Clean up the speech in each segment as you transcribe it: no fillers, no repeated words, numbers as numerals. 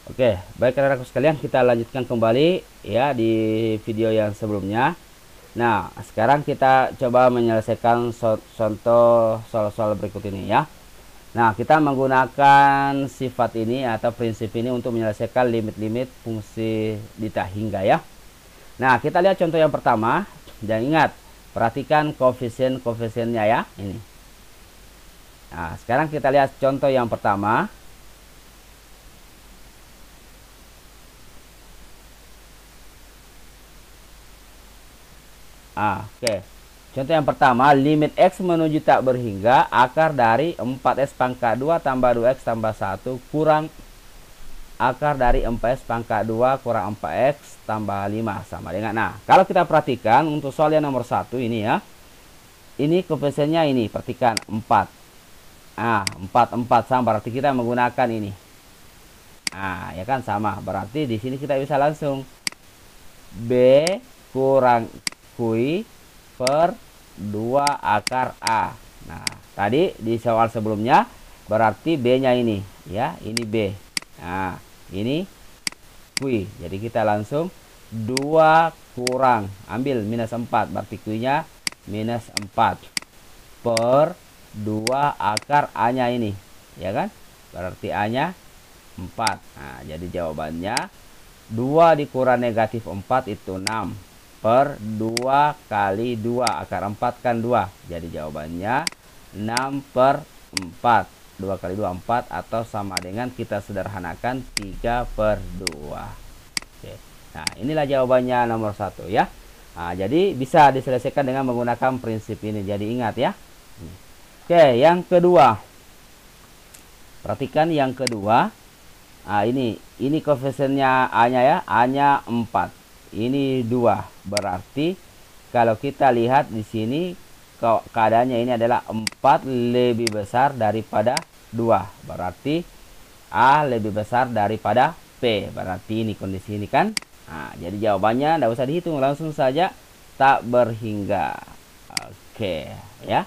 Oke, baik rekan-rekan sekalian, kita lanjutkan kembali ya di video yang sebelumnya. Nah, sekarang kita coba menyelesaikan contoh soal-soal berikut ini ya. Nah, kita menggunakan sifat ini atau prinsip ini untuk menyelesaikan limit-limit fungsi di tak hingga ya. Nah, kita lihat contoh yang pertama dan ingat, perhatikan koefisien-koefisiennya ya, ini. Nah, sekarang kita lihat contoh yang pertama. Oke. Contoh yang pertama, limit X menuju tak berhingga akar dari 4x pangkat 2 tambah 2x tambah 1 kurang akar dari 4x pangkat 2 kurang 4x tambah 5 sama dengan. Nah, kalau kita perhatikan untuk soal yang nomor 1 ini ya. Ini koefisiennya ini, perhatikan 4. 4 sama berarti kita menggunakan ini. Ya kan sama. Berarti di sini kita bisa langsung B kurang Q per 2 akar A. Nah, tadi di soal sebelumnya berarti B-nya ini ya, ini B. Nah, ini Q. Jadi kita langsung 2 kurang, ambil minus 4, berarti Q-nya minus 4 per 2 akar A-nya ini, ya kan? Berarti A-nya 4. Nah, jadi jawabannya 2 dikurang negatif 4 itu 6 per 2 kali 2 akar 4 kan 2. Jadi jawabannya 6 per 4. 2 kali 2 4 atau sama dengan kita sederhanakan 3 per 2. Oke. Nah, inilah jawabannya nomor 1 ya. Nah, jadi bisa diselesaikan dengan menggunakan prinsip ini. Jadi ingat ya. Oke, yang kedua. Perhatikan yang kedua. Nah, ini koefisiennya A-nya ya, A-nya 4. Ini 2. Berarti kalau kita lihat di sini keadaannya ini adalah 4 lebih besar daripada 2. Berarti A lebih besar daripada P. Berarti ini kondisi ini kan. Nah, jadi jawabannya tidak usah dihitung, langsung saja tak berhingga. Oke, ya.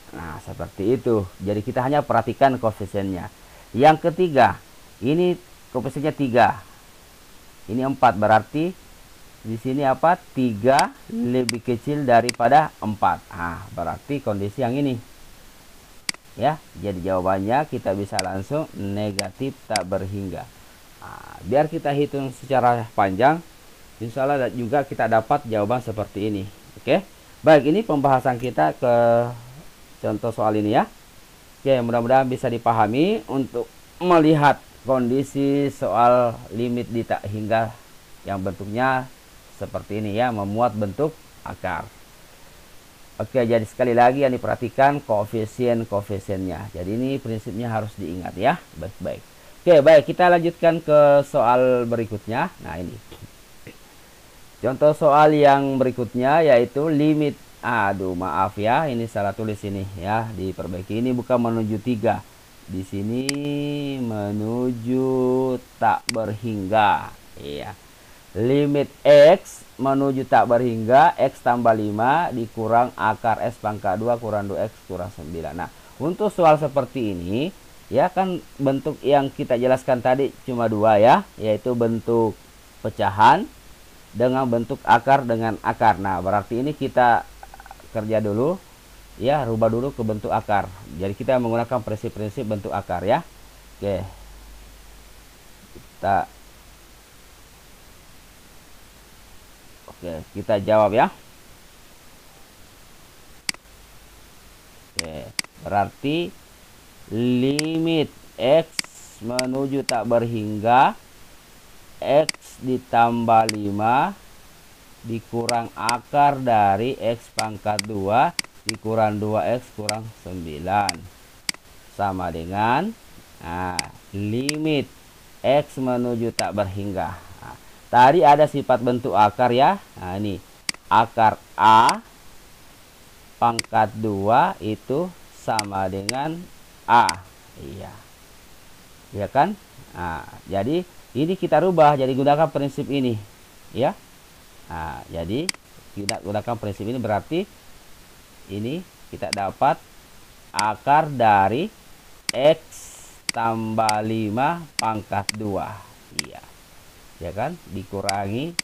Nah, seperti itu. Jadi kita hanya perhatikan koefisiennya. Yang ketiga, ini koefisiennya 3. Ini 4, berarti di sini apa? 3 lebih kecil daripada 4. Berarti kondisi yang ini. Ya, jadi jawabannya kita bisa langsung negatif tak berhingga. Biar kita hitung secara panjang, insya Allah juga kita dapat jawaban seperti ini. Oke. Baik, ini pembahasan kita ke contoh soal ini ya. Oke, mudah-mudahan bisa dipahami untuk melihat kondisi soal limit di tak hingga yang bentuknya seperti ini ya, memuat bentuk akar. Oke, jadi sekali lagi yang diperhatikan koefisien-koefisiennya. Jadi ini prinsipnya harus diingat ya, baik-baik. Oke, baik, kita lanjutkan ke soal berikutnya. Nah, ini contoh soal yang berikutnya yaitu limit. Aduh, maaf ya, ini salah tulis ini ya, diperbaiki. Ini bukan menuju 3. Di sini menuju tak berhingga. Iya. Limit X menuju tak berhingga X tambah 5 dikurang akar S pangkat 2 kurang 2X kurang 9. Nah, untuk soal seperti ini ya kan bentuk yang kita jelaskan tadi cuma 2 ya, yaitu bentuk pecahan dengan bentuk akar dengan akar. Nah, berarti ini kita kerja dulu ya, rubah dulu ke bentuk akar. Jadi kita menggunakan prinsip-prinsip bentuk akar ya. Oke. Kita jawab ya. Oke, berarti limit X menuju tak berhingga X ditambah 5 dikurang akar dari X pangkat 2 dikurang 2X kurang 9 sama dengan limit X menuju tak berhingga. Tadi ada sifat bentuk akar ya. Nah, ini akar A pangkat 2 itu sama dengan A. Iya. Ya kan? Nah, jadi ini kita rubah jadi gunakan prinsip ini, ya. Nah, jadi kita gunakan prinsip ini berarti ini kita dapat akar dari X tambah 5 pangkat 2. Iya. Ya kan? Dikurangi.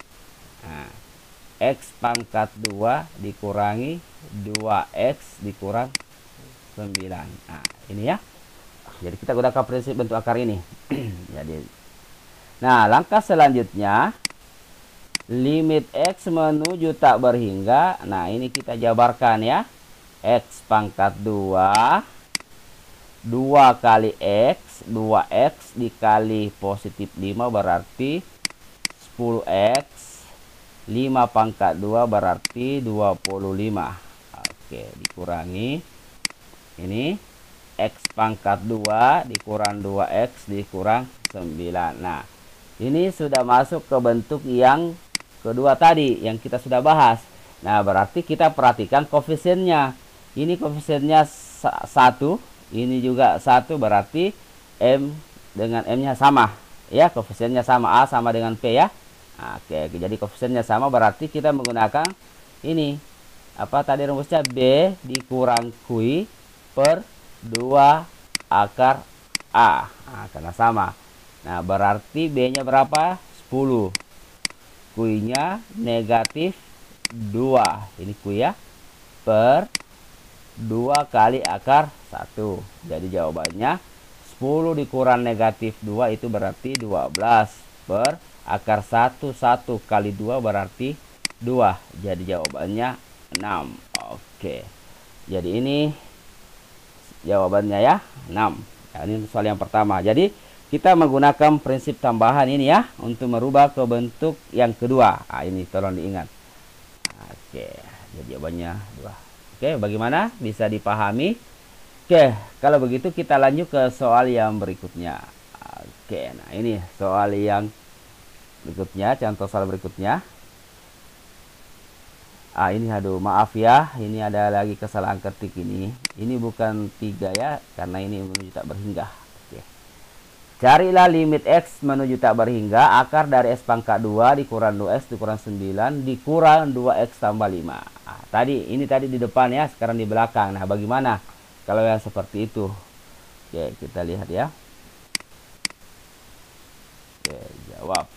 Nah, X pangkat 2 dikurangi 2X dikurang 9. Nah, ini ya. Jadi kita gunakan prinsip bentuk akar ini. Jadi, nah, langkah selanjutnya limit X menuju tak berhingga. Nah, ini kita jabarkan ya. X pangkat 2 kali X, 2X dikali positif 5 berarti 10X. 5 pangkat 2 berarti 25. Oke, dikurangi ini X pangkat 2 dikurang 2X dikurang 9. Nah, ini sudah masuk ke bentuk yang kedua tadi yang kita sudah bahas. Nah, berarti kita perhatikan koefisiennya. Ini koefisiennya 1, ini juga 1, berarti M dengan M-nya sama. Ya, koefisiennya sama, A sama dengan P ya. Oke, jadi koefisiennya sama, berarti kita menggunakan ini. Apa tadi rumusnya? B dikurang Q per 2 akar A. Nah, karena sama. Nah, berarti B-nya berapa? 10. Q-nya negatif 2. Ini Q ya. Per 2 kali akar 1. Jadi jawabannya 10 dikurang negatif 2 itu berarti 12 per akar 1 kali 2 berarti 2. Jadi jawabannya 6. Oke. Jadi ini jawabannya ya, 6. Ya, ini soal yang pertama. Jadi kita menggunakan prinsip tambahan ini ya untuk merubah ke bentuk yang kedua. Nah, ini tolong diingat. Oke, jadi jawabannya 2. Oke, bagaimana? Bisa dipahami? Oke, kalau begitu kita lanjut ke soal yang berikutnya. Oke, nah ini soal yang berikutnya, contoh soal berikutnya. Ini aduh maaf ya, ini ada lagi kesalahan ketik ini. Ini bukan 3 ya, karena ini menuju tak berhingga. Oke. Carilah limit X menuju tak berhingga, akar dari X pangkat 2 dikurang 2X dikurang 9 dikurang 2X tambah 5. Ini tadi di depan ya, sekarang di belakang. Nah, bagaimana kalau yang seperti itu? Oke, kita lihat ya. Oke, jawab.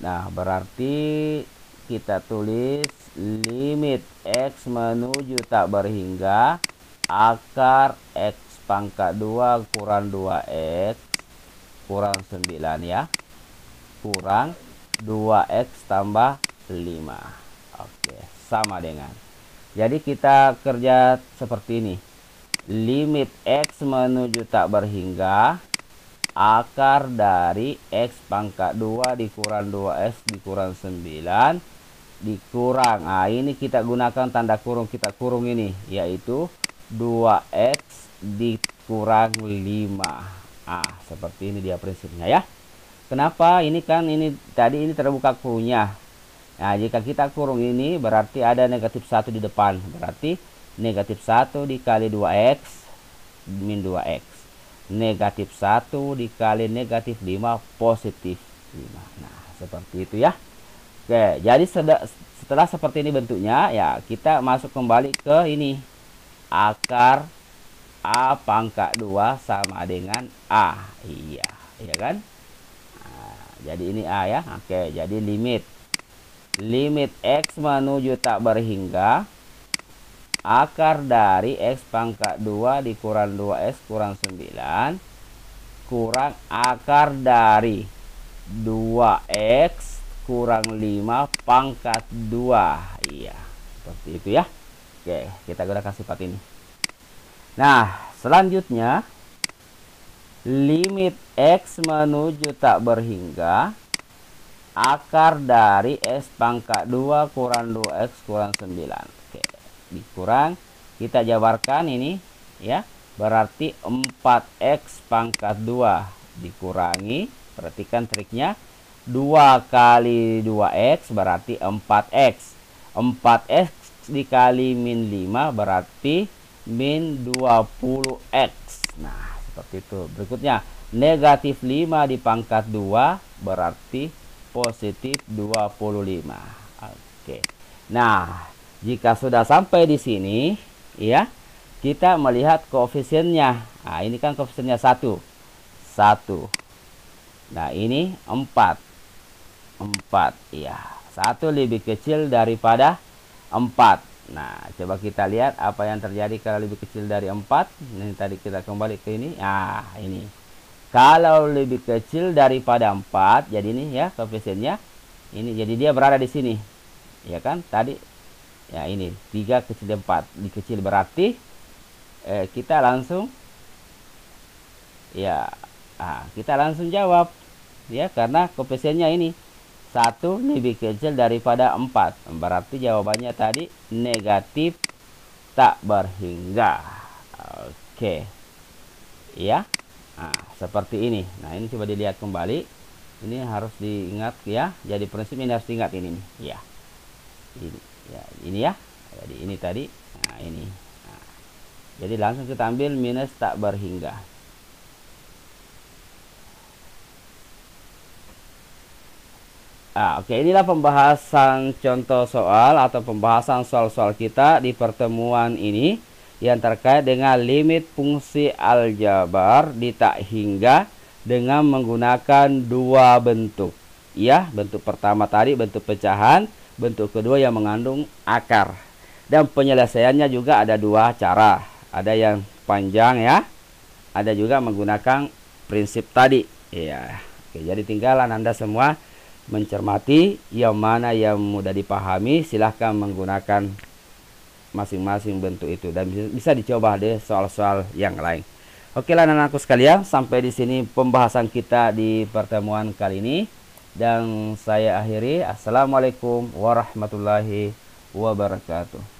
Nah, berarti kita tulis limit X menuju tak berhingga akar X pangkat 2 kurang 2X kurang 9 ya. Kurang 2X tambah 5. Oke, sama dengan. Jadi kita kerja seperti ini. Limit X menuju tak berhingga akar dari X pangkat 2 dikurang 2X dikurang 9 dikurang. Nah, ini kita gunakan tanda kurung, kita kurung ini, yaitu 2X dikurang 5. Seperti ini dia prinsipnya ya. Kenapa? Ini kan ini tadi ini terbuka kurungnya. Nah, jika kita kurung ini berarti ada negatif 1 di depan. Berarti negatif 1 dikali 2X min 2X. Negatif 1 dikali negatif 5 positif 5. Nah, seperti itu ya. Oke, jadi setelah seperti ini bentuknya ya, kita masuk kembali ke ini. Akar A pangkat 2 sama dengan A. Iya, iya kan? Nah, jadi ini A ya. Oke, jadi limit X menuju tak berhingga akar dari X pangkat 2 dikurang 2X kurang 9 kurang akar dari 2X kurang 5 pangkat 2. Iya, seperti itu ya. Oke, kita gunakan sifat ini. Nah, selanjutnya limit X menuju tak berhingga akar dari X pangkat 2 kurang 2X kurang 9. Oke, dikurang, kita jabarkan ini ya, berarti 4X pangkat 2 dikurangi, perhatikan triknya, 2 kali 2X berarti 4X. 4X dikali min 5 berarti min 20X. Nah, seperti itu. Berikutnya, negatif 5 di pangkat 2 berarti positif 25. Oke. Nah, jika sudah sampai di sini, ya, kita melihat koefisiennya. Nah, ini kan koefisiennya 1. 1. Nah, ini 4. 4, ya. 1 lebih kecil daripada 4. Nah, coba kita lihat apa yang terjadi kalau lebih kecil dari 4. Ini tadi kita kembali ke ini. Nah, ini. Kalau lebih kecil daripada 4, jadi ini ya koefisiennya. Ini jadi dia berada di sini. Ya kan? Tadi ya ini 3 kecil 4. Dikecil berarti kita langsung ya kita langsung jawab ya, karena koefisiennya ini 1 lebih kecil daripada 4. Berarti jawabannya tadi negatif tak berhingga. Oke. Ya. Nah, seperti ini. Nah, ini coba dilihat kembali. Ini harus diingat ya. Jadi prinsip ini harus diingat ini nih. Ya. Ini ya, ini ya. Jadi ini tadi. Nah, ini. Nah, jadi langsung kita ambil minus tak berhingga. Oke, inilah pembahasan contoh soal atau pembahasan soal-soal kita di pertemuan ini yang terkait dengan limit fungsi aljabar di tak hingga dengan menggunakan dua bentuk. Ya, bentuk pertama tadi bentuk pecahan, bentuk kedua yang mengandung akar. Dan penyelesaiannya juga ada dua cara. Ada yang panjang ya, ada juga menggunakan prinsip tadi. Ya, oke, jadi tinggalan Anda semua mencermati yang mana yang mudah dipahami. Silahkan menggunakan masing-masing bentuk itu dan bisa dicoba deh soal-soal yang lain. Oke lah anak-anakku sekalian, sampai di sini pembahasan kita di pertemuan kali ini dan saya akhiri. Assalamualaikum warahmatullahi wabarakatuh.